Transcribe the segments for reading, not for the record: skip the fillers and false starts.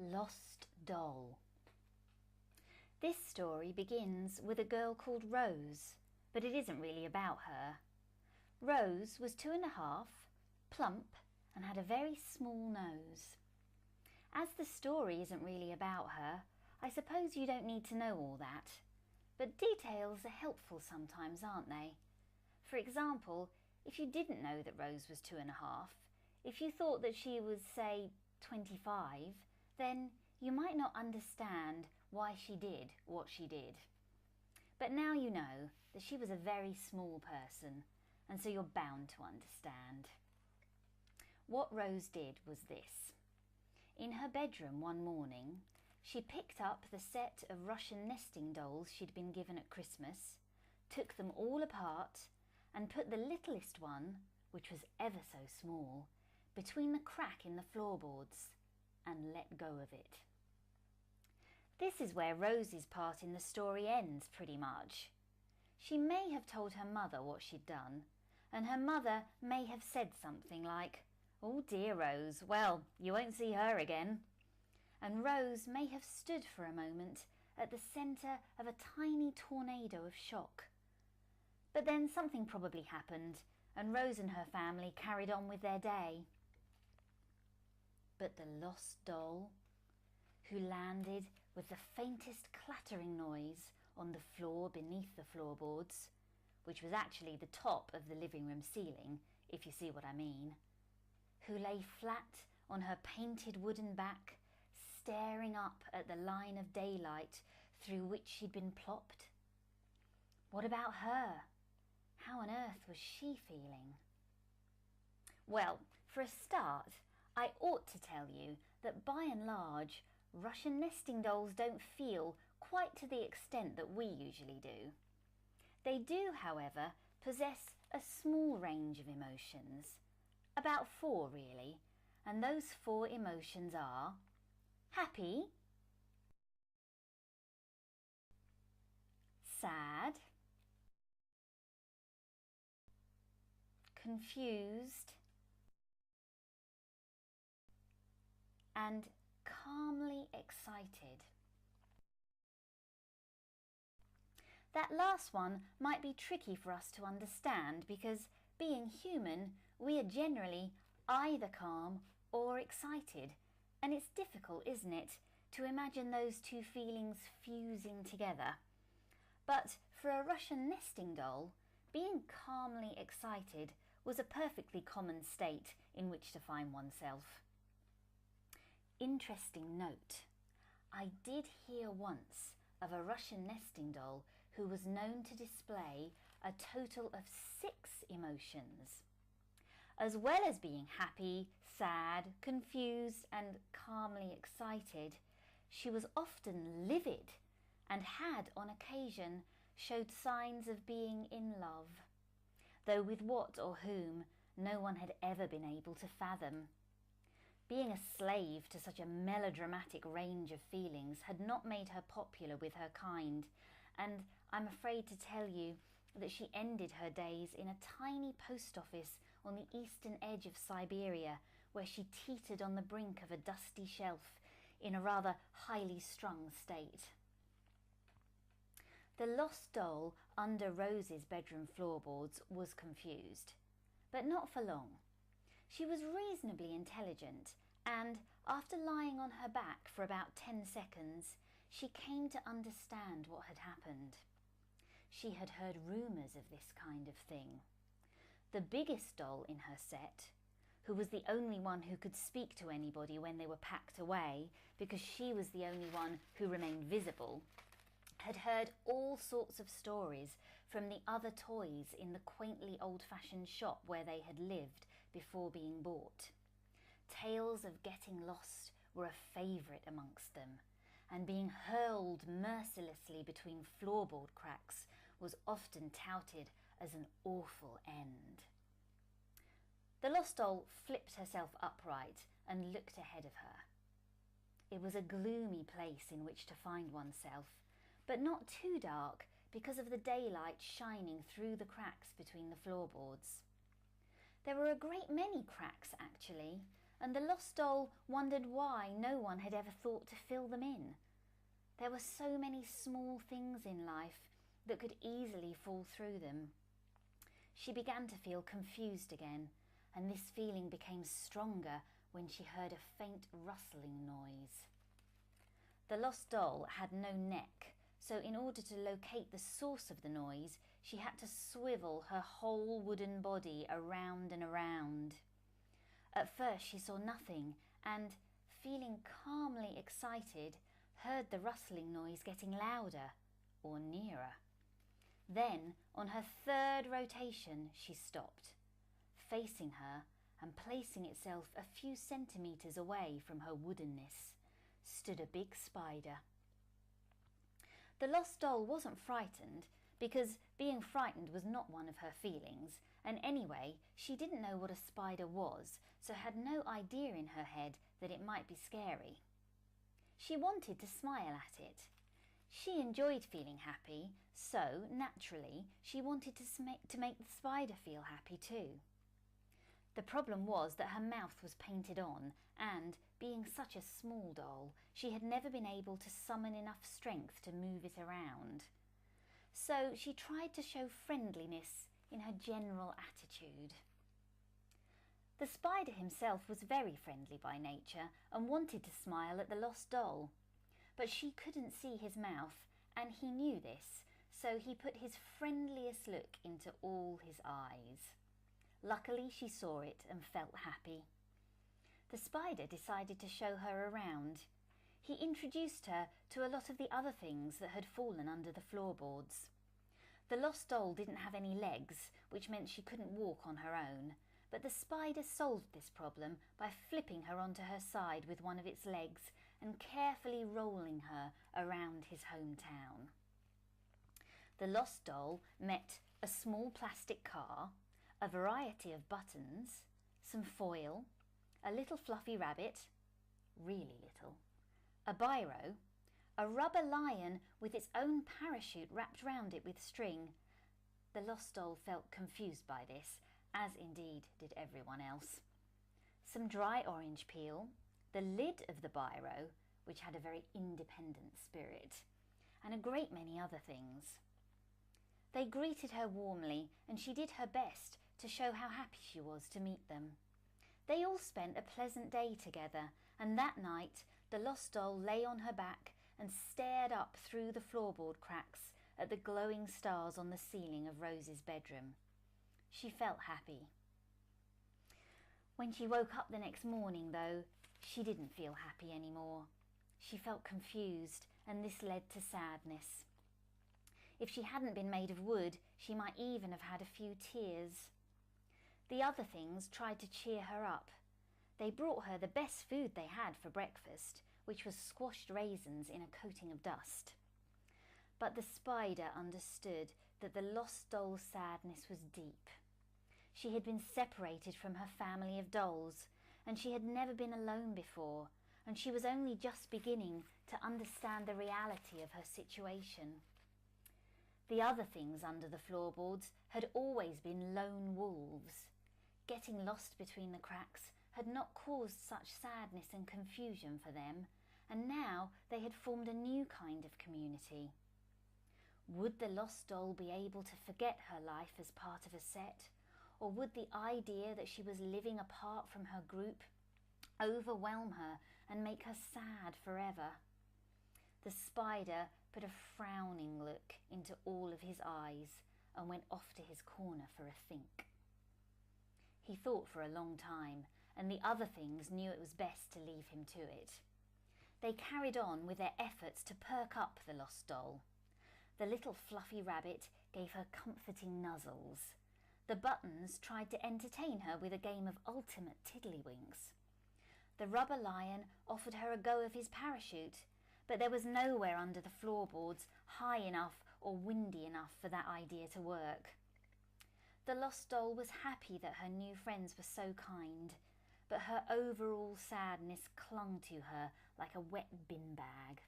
Lost Doll. This story begins with a girl called Rose, but it isn't really about her. Rose was 2.5, plump, and had a very small nose. As the story isn't really about her, I suppose you don't need to know all that. But details are helpful sometimes, aren't they? For example, if you didn't know that Rose was 2.5, if you thought that she was, say, 25, then you might not understand why she did what she did. But now you know that she was a very small person, and so you're bound to understand. What Rose did was this. In her bedroom one morning, she picked up the set of Russian nesting dolls she'd been given at Christmas, took them all apart, and put the littlest one, which was ever so small, between the crack in the floorboards, and let go of it. This is where Rose's part in the story ends, pretty much. She may have told her mother what she'd done, and her mother may have said something like, "Oh dear, Rose, well, you won't see her again." And Rose may have stood for a moment at the centre of a tiny tornado of shock. But then something probably happened, and Rose and her family carried on with their day. But the lost doll, who landed with the faintest clattering noise on the floor beneath the floorboards, which was actually the top of the living room ceiling, if you see what I mean, who lay flat on her painted wooden back, staring up at the line of daylight through which she'd been plopped. What about her? How on earth was she feeling? Well, for a start, I ought to tell you that by and large, Russian nesting dolls don't feel quite to the extent that we usually do. They do, however, possess a small range of emotions, about 4 really, and those 4 emotions are happy, sad, confused, and calmly excited. That last one might be tricky for us to understand because, being human, we are generally either calm or excited, and it's difficult, isn't it, to imagine those two feelings fusing together. But for a Russian nesting doll, being calmly excited was a perfectly common state in which to find oneself. Interesting note, I did hear once of a Russian nesting doll who was known to display a total of 6 emotions. As well as being happy, sad, confused and calmly excited, she was often livid and had on occasion showed signs of being in love, though with what or whom no one had ever been able to fathom. Being a slave to such a melodramatic range of feelings had not made her popular with her kind, and I'm afraid to tell you that she ended her days in a tiny post office on the eastern edge of Siberia, where she teetered on the brink of a dusty shelf in a rather highly strung state. The lost doll under Rose's bedroom floorboards was confused, but not for long. She was reasonably intelligent, and after lying on her back for about 10 seconds, she came to understand what had happened. She had heard rumours of this kind of thing. The biggest doll in her set, who was the only one who could speak to anybody when they were packed away, because she was the only one who remained visible, had heard all sorts of stories from the other toys in the quaintly old-fashioned shop where they had lived before being bought. Tales of getting lost were a favourite amongst them, and being hurled mercilessly between floorboard cracks was often touted as an awful end. The lost doll flipped herself upright and looked ahead of her. It was a gloomy place in which to find oneself, but not too dark because of the daylight shining through the cracks between the floorboards. There were a great many cracks actually, and the lost doll wondered why no one had ever thought to fill them in. There were so many small things in life that could easily fall through them. She began to feel confused again, and this feeling became stronger when she heard a faint rustling noise. The lost doll had no neck, so in order to locate the source of the noise, she had to swivel her whole wooden body around and around. At first she saw nothing and, feeling calmly excited, heard the rustling noise getting louder or nearer. Then, on her third rotation, she stopped. Facing her and placing itself a few centimetres away from her woodenness stood a big spider. The lost doll wasn't frightened because being frightened was not one of her feelings, and anyway, she didn't know what a spider was, so had no idea in her head that it might be scary. She wanted to smile at it. She enjoyed feeling happy, so naturally she wanted to make the spider feel happy too. The problem was that her mouth was painted on, and, being such a small doll, she had never been able to summon enough strength to move it around. So she tried to show friendliness in her general attitude. The spider himself was very friendly by nature and wanted to smile at the lost doll. But she couldn't see his mouth, and he knew this, so he put his friendliest look into all his eyes. Luckily she saw it and felt happy. The spider decided to show her around. He introduced her to a lot of the other things that had fallen under the floorboards. The lost doll didn't have any legs, which meant she couldn't walk on her own, but the spider solved this problem by flipping her onto her side with one of its legs and carefully rolling her around his hometown. The lost doll met a small plastic car, a variety of buttons, some foil, a little fluffy rabbit, really little, a biro, a rubber lion with its own parachute wrapped round it with string. The lost doll felt confused by this, as indeed did everyone else. Some dry orange peel, the lid of the biro, which had a very independent spirit, and a great many other things. They greeted her warmly, and she did her best to show how happy she was to meet them. They all spent a pleasant day together, and that night the lost doll lay on her back and stared up through the floorboard cracks at the glowing stars on the ceiling of Rose's bedroom. She felt happy. When she woke up the next morning, though, she didn't feel happy anymore. She felt confused, and this led to sadness. If she hadn't been made of wood, she might even have had a few tears. The other things tried to cheer her up. They brought her the best food they had for breakfast, which was squashed raisins in a coating of dust. But the spider understood that the lost doll's sadness was deep. She had been separated from her family of dolls, and she had never been alone before, and she was only just beginning to understand the reality of her situation. The other things under the floorboards had always been lone wolves. Getting lost between the cracks had not caused such sadness and confusion for them, and now they had formed a new kind of community. Would the lost doll be able to forget her life as part of a set, or would the idea that she was living apart from her group overwhelm her and make her sad forever? The spider put a frowning look into all of his eyes and went off to his corner for a think. He thought for a long time, and the other things knew it was best to leave him to it. They carried on with their efforts to perk up the lost doll. The little fluffy rabbit gave her comforting nuzzles. The buttons tried to entertain her with a game of ultimate tiddlywinks. The rubber lion offered her a go of his parachute, but there was nowhere under the floorboards high enough or windy enough for that idea to work. The lost doll was happy that her new friends were so kind, but her overall sadness clung to her like a wet bin bag.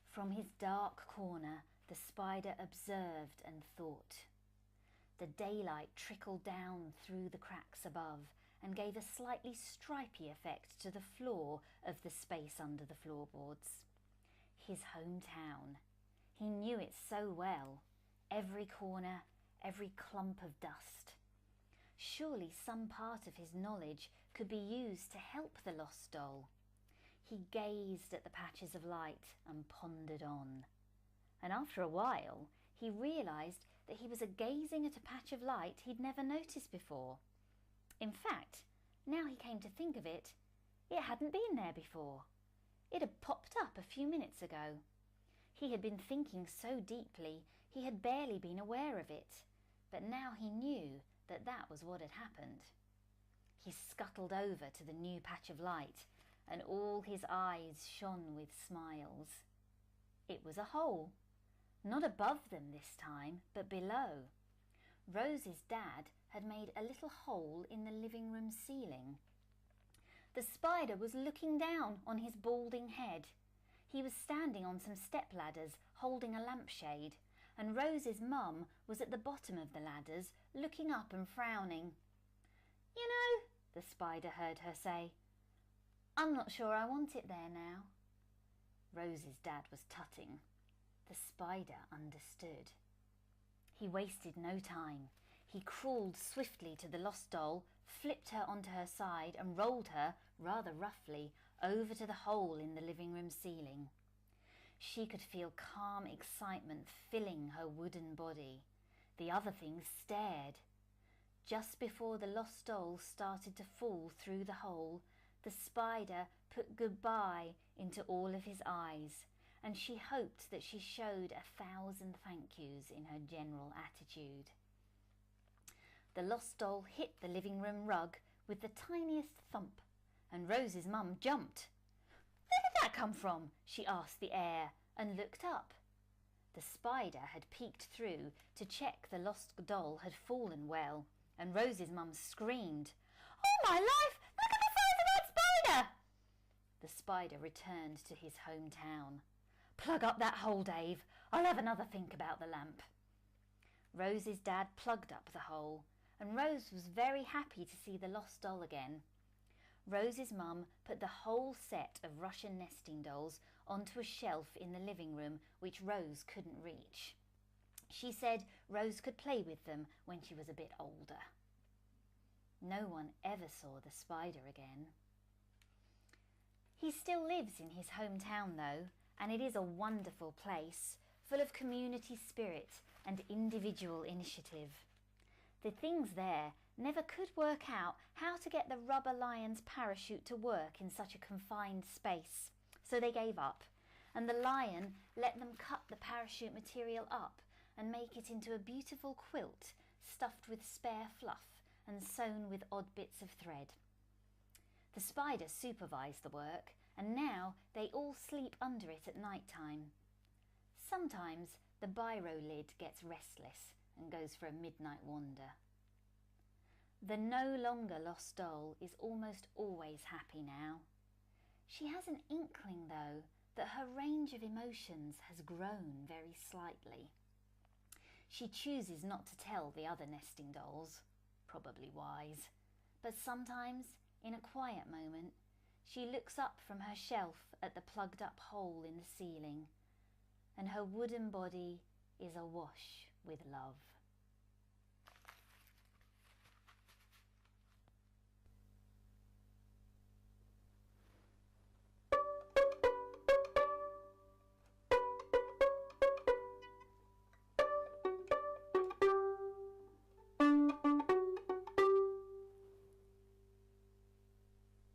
From his dark corner, the spider observed and thought. The daylight trickled down through the cracks above, and gave a slightly stripy effect to the floor of the space under the floorboards. His hometown. He knew it so well. Every corner, every clump of dust. Surely some part of his knowledge could be used to help the lost doll. He gazed at the patches of light and pondered on. And after a while, he realised that he was gazing at a patch of light he'd never noticed before. In fact, now he came to think of it, it hadn't been there before. It had popped up a few minutes ago. He had been thinking so deeply he had barely been aware of it, but now he knew that that was what had happened. He scuttled over to the new patch of light, and all his eyes shone with smiles. It was a hole. Not above them this time, but below. Rose's dad had made a little hole in the living room ceiling. The spider was looking down on his balding head. He was standing on some step ladders, holding a lampshade, and Rose's mum was at the bottom of the ladders, looking up and frowning. "You know," the spider heard her say, "I'm not sure I want it there now." Rose's dad was tutting. The spider understood. He wasted no time. He crawled swiftly to the lost doll, flipped her onto her side and rolled her, rather roughly, over to the hole in the living room ceiling. She could feel calm excitement filling her wooden body. The other things stared. Just before the lost doll started to fall through the hole, the spider put goodbye into all of his eyes, and she hoped that she showed 1,000 thank yous in her general attitude. The lost doll hit the living room rug with the tiniest thump, and Rose's mum jumped. "Where did that come from?" she asked the air, and looked up. The spider had peeked through to check the lost doll had fallen well, and Rose's mum screamed, "Oh my life, look at the size of that spider!" The spider returned to his hometown. "Plug up that hole, Dave. I'll have another think about the lamp." Rose's dad plugged up the hole, and Rose was very happy to see the lost doll again. Rose's mum put the whole set of Russian nesting dolls onto a shelf in the living room which Rose couldn't reach. She said Rose could play with them when she was a bit older. No one ever saw the spider again. He still lives in his hometown though, and it is a wonderful place, full of community spirit and individual initiative. The things there never could work out how to get the rubber lion's parachute to work in such a confined space, so they gave up, and the lion let them cut the parachute material up and make it into a beautiful quilt stuffed with spare fluff and sewn with odd bits of thread. The spider supervised the work, and now they all sleep under it at night time. Sometimes the biro lid gets restless and goes for a midnight wander. The no longer lost doll is almost always happy now. She has an inkling, though, that her range of emotions has grown very slightly. She chooses not to tell the other nesting dolls, probably wise, but sometimes, in a quiet moment, she looks up from her shelf at the plugged-up hole in the ceiling, and her wooden body is awash with love.